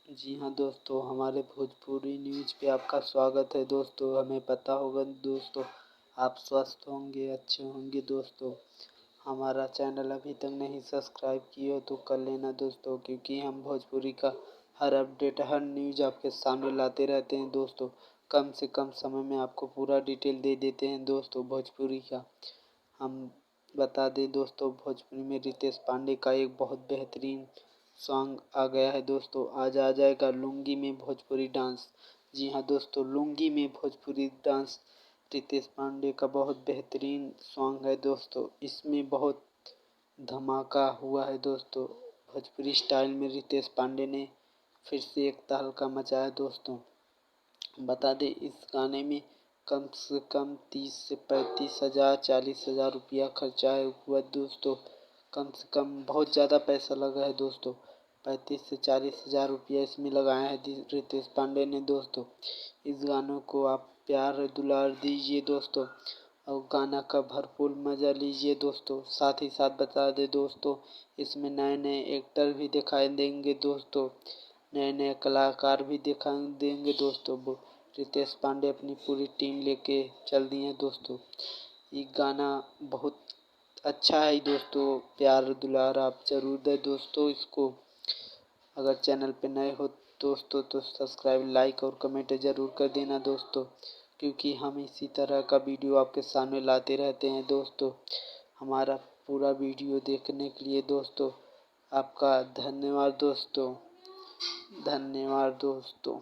जी हाँ दोस्तों, हमारे भोजपुरी न्यूज़ पे आपका स्वागत है दोस्तों। हमें पता होगा दोस्तों आप स्वस्थ होंगे, अच्छे होंगे दोस्तों। हमारा चैनल अभी तक नहीं सब्सक्राइब किए हो तो कर लेना दोस्तों, क्योंकि हम भोजपुरी का हर अपडेट, हर न्यूज़ आपके सामने लाते रहते हैं दोस्तों। कम से कम समय में आपको पूरा डिटेल दे देते हैं दोस्तों भोजपुरी का। हम बता दें दोस्तों, भोजपुरी में रितेश पांडे का एक बहुत बेहतरीन सॉन्ग आ गया है दोस्तों। आज आ जाएगा लुंगी में भोजपुरी डांस। जी हाँ दोस्तों, लुंगी में भोजपुरी डांस रितेश पांडे का बहुत बेहतरीन सॉन्ग है दोस्तों। इसमें बहुत धमाका हुआ है दोस्तों। भोजपुरी स्टाइल में रितेश पांडे ने फिर से एक तहलका मचाया दोस्तों। बता दें इस गाने में कम से कम 30 से 35 हज़ार 40 हज़ार रुपया खर्चा हुआ दोस्तों। कम से कम बहुत ज़्यादा पैसा लगा है दोस्तों। 35 से 40 हज़ार रुपया इसमें लगाया है रितेश पांडे ने दोस्तों। इस गानों को आप प्यार दुलार दीजिए दोस्तों और गाना का भरपूर मज़ा लीजिए दोस्तों। साथ ही साथ बता दें दोस्तों, इसमें नए नए एक्टर भी दिखाई देंगे दोस्तों, नए नए कलाकार भी दिखाई देंगे दोस्तों। रितेश पांडे अपनी पूरी टीम लेके चल दिए हैं दोस्तों। ये गाना बहुत अच्छा है दोस्तों, प्यार दुलार आप जरूर दें दोस्तों इसको। अगर चैनल पे नए हो दोस्तों तो सब्सक्राइब, लाइक और कमेंट ज़रूर कर देना दोस्तों, क्योंकि हम इसी तरह का वीडियो आपके सामने लाते रहते हैं दोस्तों। हमारा पूरा वीडियो देखने के लिए दोस्तों आपका धन्यवाद दोस्तों। धन्यवाद दोस्तों।